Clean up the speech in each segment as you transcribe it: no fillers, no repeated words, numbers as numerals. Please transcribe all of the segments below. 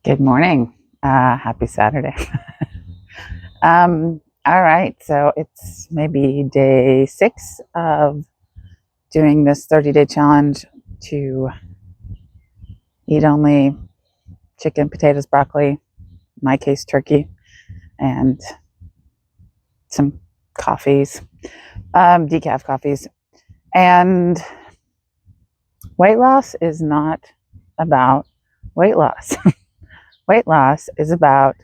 Good morning. Happy Saturday. All right, so it's maybe day 6 of doing this 30-day challenge to eat only chicken, potatoes, broccoli, in my case, turkey, and some coffees, decaf coffees. And weight loss is not about weight loss. Weight loss is about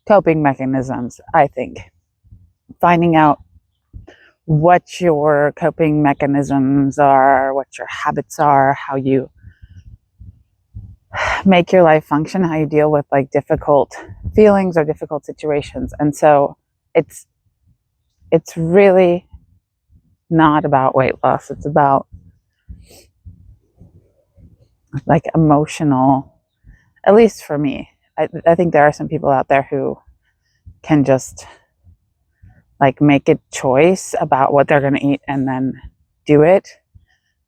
coping mechanisms, I think. Finding out what your coping mechanisms are, what your habits are, how you make your life function, how you deal with like difficult feelings or difficult situations. And so it's really not about weight loss. It's about like emotional, at least for me. I think there are some people out there who can just like make a choice about what they're going to eat and then do it.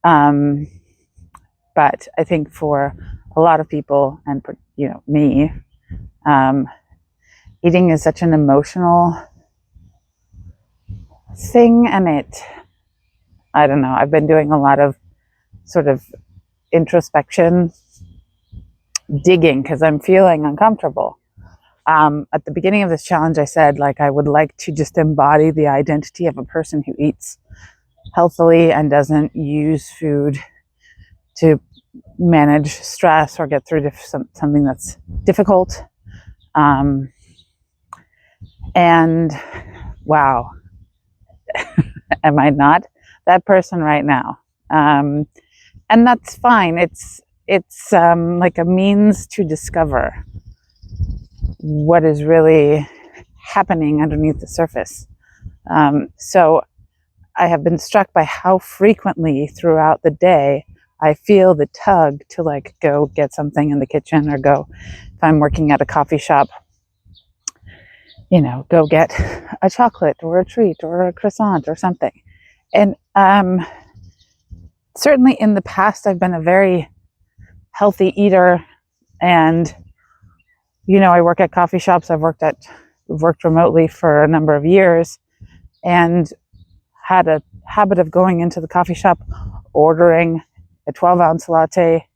But I think for a lot of people, and me, eating is such an emotional thing, and I don't know. I've been doing a lot of sort of introspection, digging because I'm feeling uncomfortable. At the beginning of this challenge, I said like I would like to just embody the identity of a person who eats healthily and doesn't use food to manage stress or get through something that's difficult. And wow, am I not that person right now? And that's fine. It's like a means to discover what is really happening underneath the surface. So I have been struck by how frequently throughout the day I feel the tug to like go get something in the kitchen, or go, if I'm working at a coffee shop, go get a chocolate or a treat or a croissant or something. And certainly in the past, I've been a very healthy eater. And, I work at coffee shops. I've worked remotely for a number of years and had a habit of going into the coffee shop, ordering a 12-ounce latte,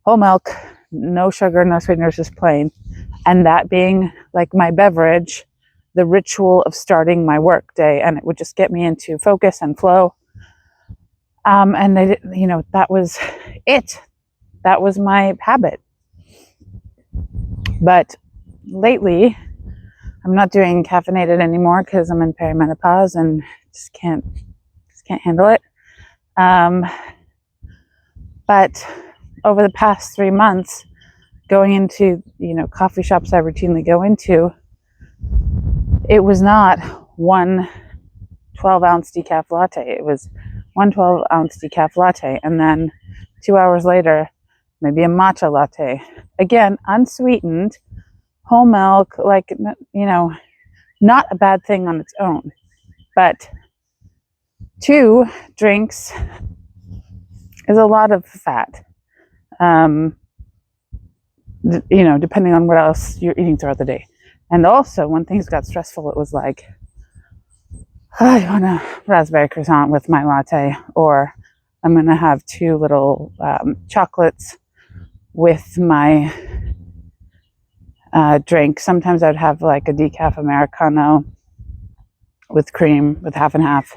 whole milk, no sugar, no sweeteners, just plain. And that being like my beverage, the ritual of starting my work day. And it would just get me into focus and flow. And that was it. That was my habit. But lately, I'm not doing caffeinated anymore because I'm in perimenopause and just can't handle it. But over the past 3 months, going into coffee shops I routinely go into, it was not one 12-ounce decaf latte. It was one 12-ounce decaf latte, and then 2 hours later, maybe a matcha latte. Again, unsweetened, whole milk, like, not a bad thing on its own. But 2 drinks is a lot of fat. Depending on what else you're eating throughout the day. And also, when things got stressful, it was like, I want a raspberry croissant with my latte, or I'm going to have 2 little chocolates with my drink. Sometimes I'd have like a decaf Americano with cream, with half and half.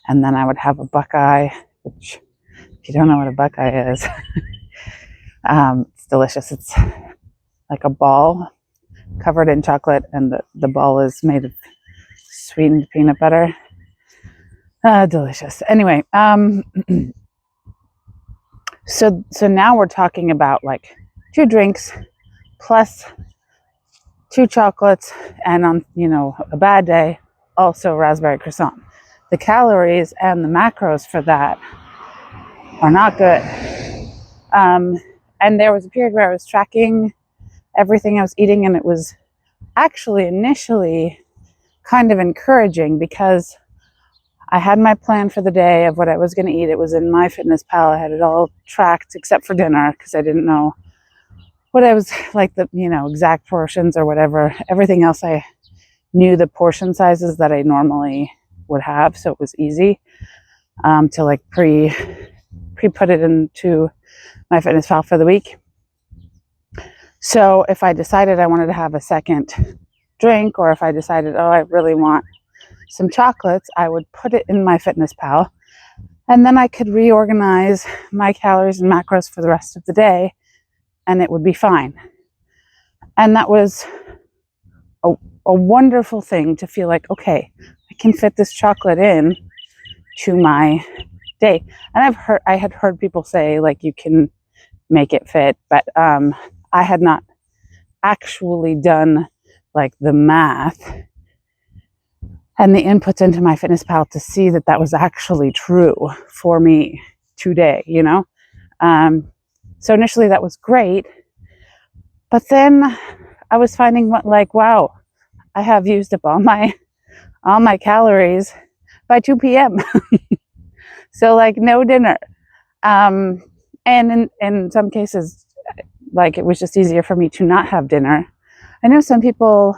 And then I would have a Buckeye, which, if you don't know what a Buckeye is, it's delicious. It's like a ball covered in chocolate, and the ball is made of sweetened peanut butter. Delicious. Anyway, so now we're talking about like 2 drinks plus 2 chocolates, and on a bad day, also raspberry croissant. The calories and the macros for that are not good. And there was a period where I was tracking everything I was eating, and it was actually initially kind of encouraging because I had my plan for the day of what I was going to eat. It was in MyFitnessPal. I had it all tracked except for dinner because I didn't know what I was like, the, exact portions or whatever. Everything else, I knew the portion sizes that I normally would have. So it was easy to like pre put it into MyFitnessPal for the week. So if I decided I wanted to have a second drink, or if I decided, oh, I really want some chocolates, I would put it in MyFitnessPal, and then I could reorganize my calories and macros for the rest of the day, and it would be fine. And that was a wonderful thing to feel like, okay, I can fit this chocolate in to my day. And I had heard people say like you can make it fit, but I had not actually done like the math and the inputs into MyFitnessPal to see that that was actually true for me today, so initially that was great, but then I was finding like, wow, I have used up all my calories by 2 p.m. So like no dinner, and in some cases, like it was just easier for me to not have dinner. I know some people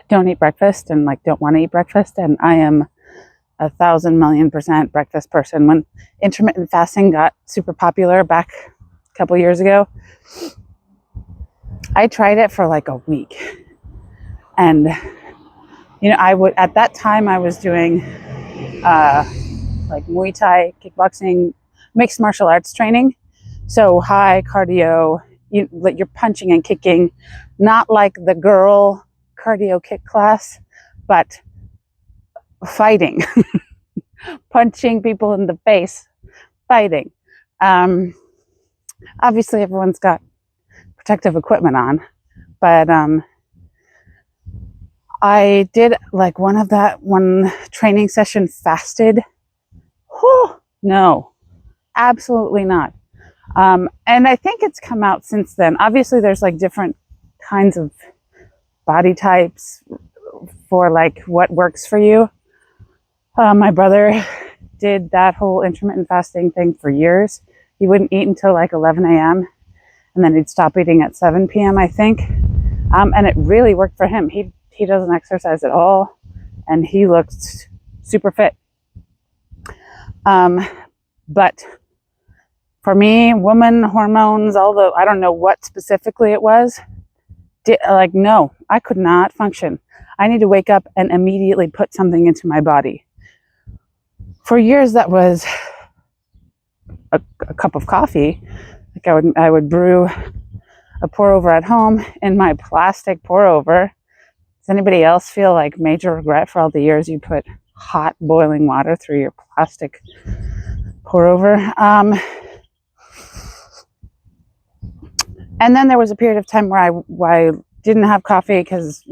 don't eat breakfast and like don't want to eat breakfast, and I am 1,000,000,000% breakfast person. When intermittent fasting got super popular back a couple years ago, I tried it for like a week, and at that time I was doing like Muay Thai, kickboxing, mixed martial arts training. So high cardio, you're punching and kicking, not like the girl cardio kick class, but fighting, punching people in the face, fighting. Obviously everyone's got protective equipment on, but I did like one training session fasted. Whew, no, absolutely not. And I think it's come out since then. Obviously there's like different kinds of body types for like what works for you. My brother did that whole intermittent fasting thing for years. He wouldn't eat until like 11 a.m. and then he'd stop eating at 7 p.m. I think. And it really worked for him. He doesn't exercise at all, and he looked super fit. But for me, woman hormones, although I don't know what specifically it was, no, I could not function. I need to wake up and immediately put something into my body. For years, that was a cup of coffee. Like I would brew a pour over at home in my plastic pour over. Does anybody else feel like major regret for all the years you put hot boiling water through your plastic pour over? And then there was a period of time where I didn't have coffee because,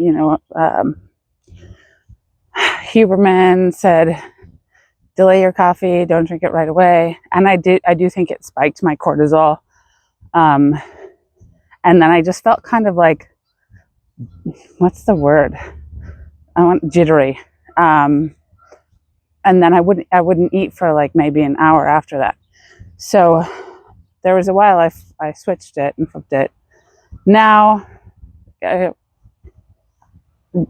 Huberman said, delay your coffee, don't drink it right away. And I do think it spiked my cortisol. And then I just felt kind of like, what's the word? Jittery. And then I wouldn't eat for like maybe an hour after that. So there was a while I switched it and flipped it. Now,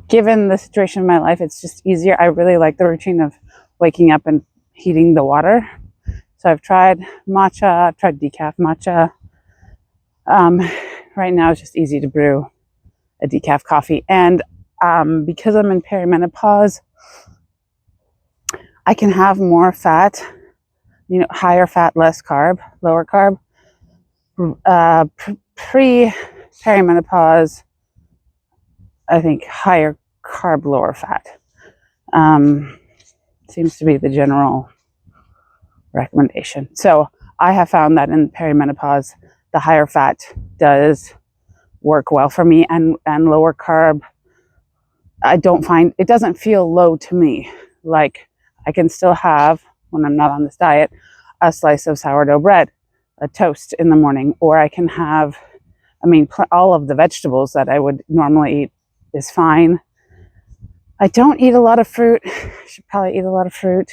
given the situation in my life, it's just easier. I really like the routine of waking up and heating the water. So I've tried matcha, I've tried decaf matcha. Right now it's just easy to brew a decaf coffee. And because I'm in perimenopause, I can have more fat, higher fat, less carb, lower carb. Pre-perimenopause, I think higher carb, lower fat. Seems to be the general recommendation. So I have found that in perimenopause, the higher fat does work well for me, and lower carb, I don't find, it doesn't feel low to me. Like I can still have, when I'm not on this diet, a slice of sourdough bread, a toast in the morning, or I can have, all of the vegetables that I would normally eat is fine. I don't eat a lot of fruit. I should probably eat a lot of fruit.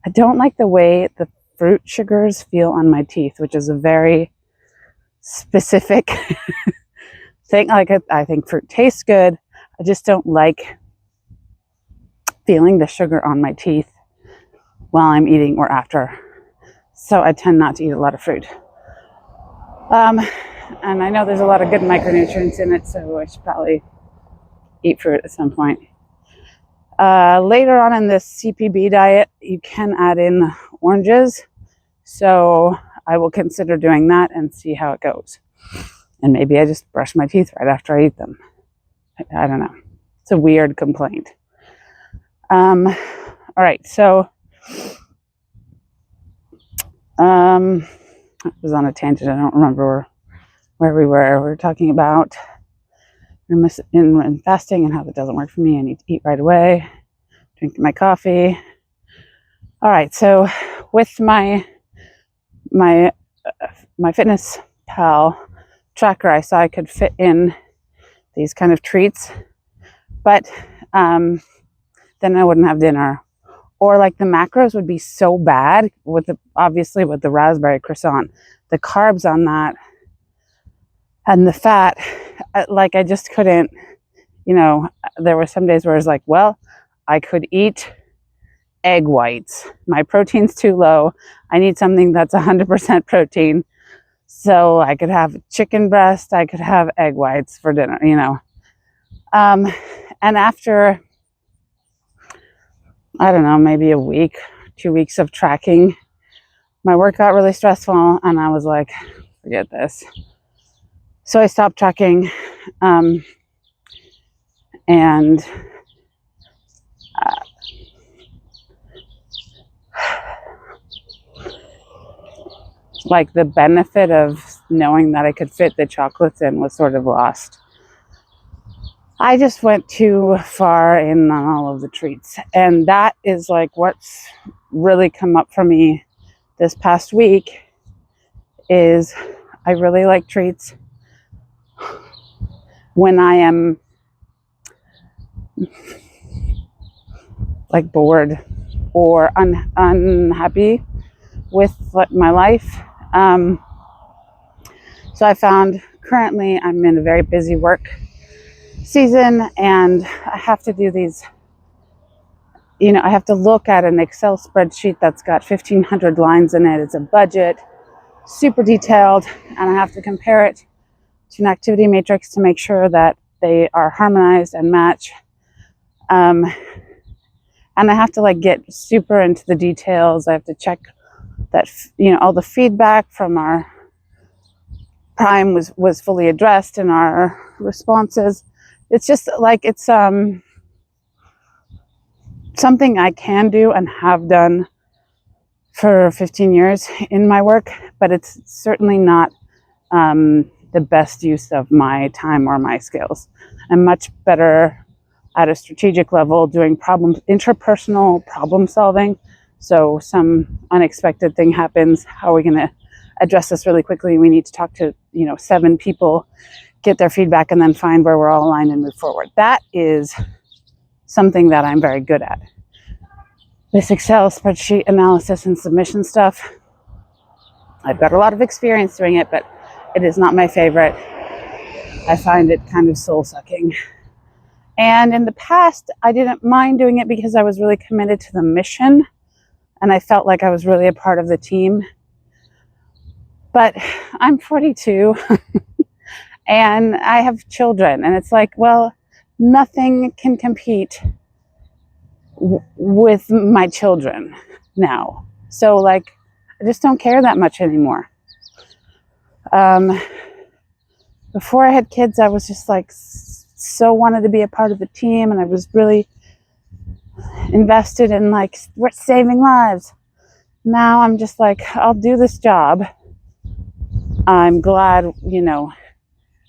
I don't like the way the fruit sugars feel on my teeth, which is a very specific thing. Like, I think fruit tastes good. I just don't like feeling the sugar on my teeth while I'm eating or after. So I tend not to eat a lot of fruit. And I know there's a lot of good micronutrients in it, so I should probably eat fruit at some point. Later on in this CPB diet, you can add in oranges. So I will consider doing that and see how it goes. And maybe I just brush my teeth right after I eat them. I don't know. It's a weird complaint. All right, so I was on a tangent. I don't remember where we were. We were talking about in fasting and how that doesn't work for me. I need to eat right away, drink my coffee. All right, so with my Fitness Pal tracker, I saw I could fit in these kind of treats, but then I wouldn't have dinner. Or like the macros would be so bad with the raspberry croissant, the carbs on that and the fat, like I just couldn't, there were some days where I was like, well, I could eat egg whites. My protein's too low. I need something that's 100% protein. So I could have chicken breast, I could have egg whites for dinner, And after, I don't know, maybe a week, 2 weeks of tracking, my work got really stressful and I was like, forget this. So I stopped tracking, and like the benefit of knowing that I could fit the chocolates in was sort of lost. I just went too far in on all of the treats. And that is like what's really come up for me this past week is I really like treats when I am like bored or unhappy with my life. So I found currently I'm in a very busy work season and I have to do these, I have to look at an Excel spreadsheet that's got 1,500 lines in it. It's a budget, super detailed, and I have to compare it to an activity matrix to make sure that they are harmonized and match. And I have to get super into the details. I have to check that, all the feedback from our Prime was fully addressed in our responses. It's just it's something I can do and have done for 15 years in my work, but it's certainly not the best use of my time or my skills. I'm much better at a strategic level doing interpersonal problem solving. So some unexpected thing happens. How are we going to address this really quickly? We need to talk to 7 people, get their feedback, and then find where we're all aligned and move forward. That is something that I'm very good at. This Excel spreadsheet analysis and submission stuff, I've got a lot of experience doing it, but it is not my favorite. I find it kind of soul-sucking. And in the past, I didn't mind doing it because I was really committed to the mission and I felt like I was really a part of the team. But I'm 42 and I have children, and it's like, well, nothing can compete with my children now. So I just don't care that much anymore. Before I had kids, I was just so wanted to be a part of the team, and I was really invested in we're saving lives. Now I'm just I'll do this job. I'm glad,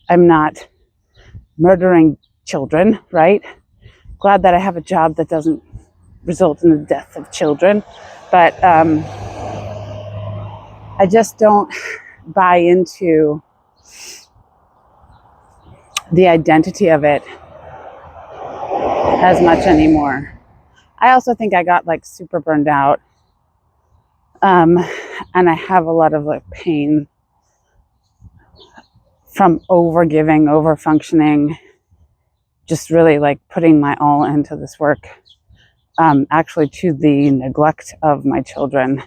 I'm not murdering children, right? Glad that I have a job that doesn't result in the death of children. But I just don't buy into the identity of it as much anymore. I also think I got super burned out And I have a lot of like pain from over giving, over functioning, just really like putting my all into this work, actually to the neglect of my children.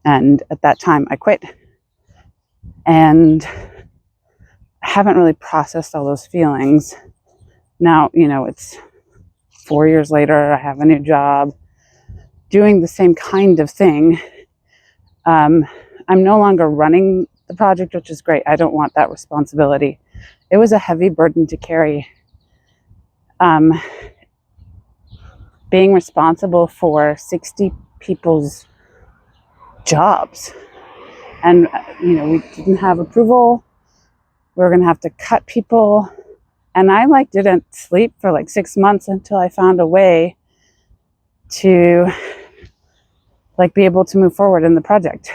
And at that time I quit, and I haven't really processed all those feelings. Now, it's 4 years later, I have a new job doing the same kind of thing. I'm no longer running the project, which is great. I don't want that responsibility. It was a heavy burden to carry. Being responsible for 60 people's jobs. And, we didn't have approval. We were going to have to cut people. And I didn't sleep for 6 months until I found a way to be able to move forward in the project.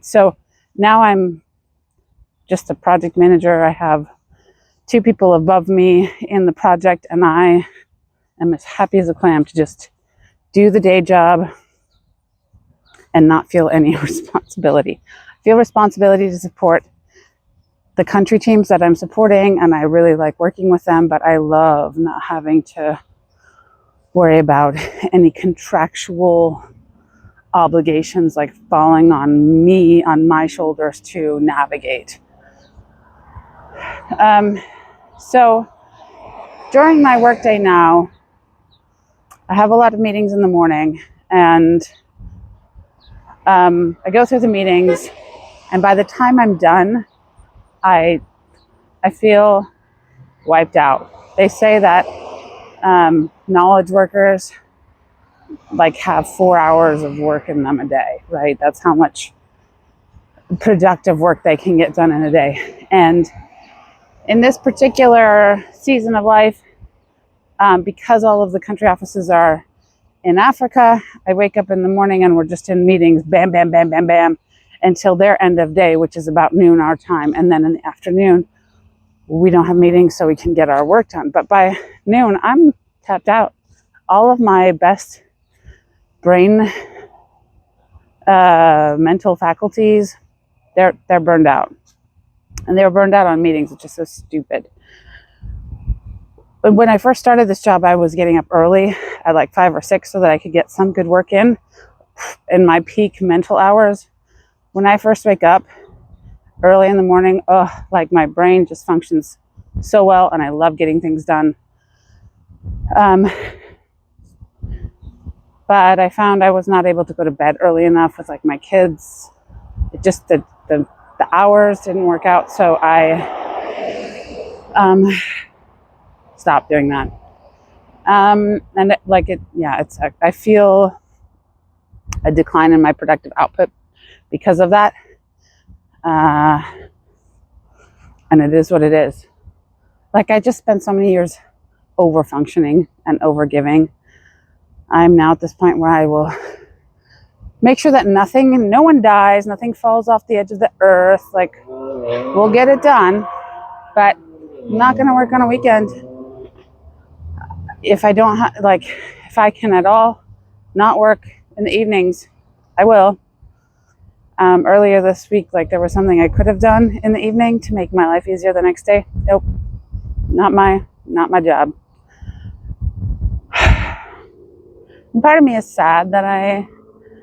So now I'm just a project manager. I have 2 people above me in the project, and I am as happy as a clam to just do the day job and not feel any responsibility. I feel responsibility to support the country teams that I'm supporting, and I really like working with them, but I love not having to worry about any contractual obligations falling on me, on my shoulders to navigate. So during my workday now, I have a lot of meetings in the morning, and I go through the meetings, and by the time I'm done, I feel wiped out. They say that knowledge workers have 4 hours of work in them a day, right? That's how much productive work they can get done in a day. And in this particular season of life, because all of the country offices are in Africa, I wake up in the morning and we're just in meetings, bam, bam, bam, bam, bam, until their end of day, which is about noon our time. And then in the afternoon, we don't have meetings, so we can get our work done. But by noon, I'm tapped out. All of my best brain, mental faculties, they're burned out. And they were burned out on meetings, which is so stupid. But when I first started this job, I was getting up early at 5 or 6 so that I could get some good work in my peak mental hours. When I first wake up early in the morning, my brain just functions so well, and I love getting things done. But I found I was not able to go to bed early enough with my kids. It just, the hours didn't work out, so I stopped doing that. And I feel a decline in my productive output because of that. And it is what it is. I just spent so many years over functioning and over giving. I'm now at this point where I will make sure that no one dies, nothing falls off the edge of the earth. We'll get it done, but I'm not going to work on a weekend. If I don't if I can at all not work in the evenings, I will. Earlier this week, there was something I could have done in the evening to make my life easier the next day. Nope, not my job. And part of me is sad that I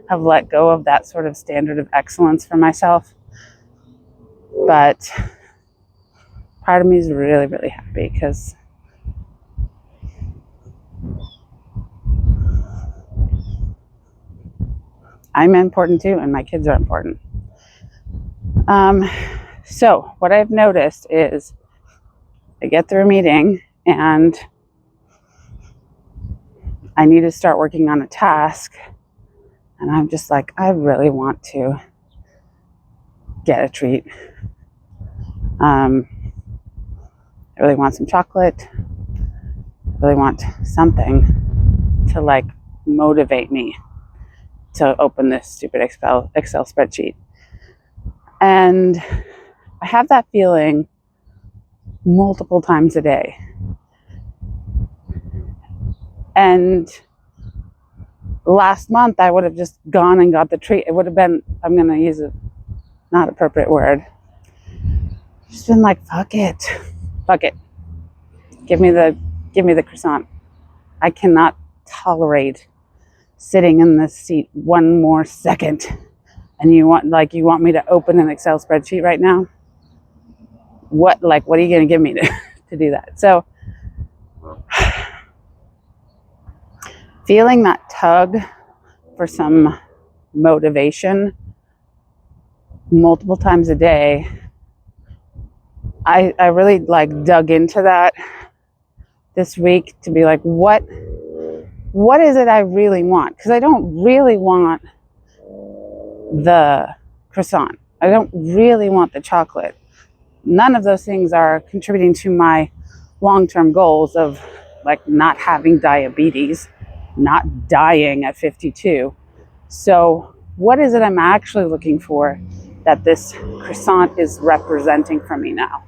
have let go of that sort of standard of excellence for myself, but part of me is really, really happy because I'm important too, and my kids are important. So what I've noticed is I get through a meeting and I need to start working on a task, and I'm just I really want to get a treat. I really want some chocolate. I really want something to motivate me to open this stupid Excel spreadsheet. And I have that feeling multiple times a day. And last month I would have just gone and got the treat. It would have been, I'm going to use a not appropriate word. Just been like, fuck it. Fuck it. Give me the croissant. I cannot tolerate sitting in this seat one more second. And you want me to open an Excel spreadsheet right now? What are you going to give me to do that? So feeling that tug for some motivation multiple times a day, I really dug into that this week to be like, what is it I really want? Because I don't really want the croissant. I don't really want the chocolate. None of those things are contributing to my long-term goals of not having diabetes, not dying at 52. So what is it I'm actually looking for that this croissant is representing for me now?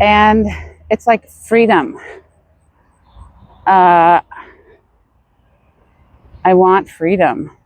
And it's like freedom. I want freedom.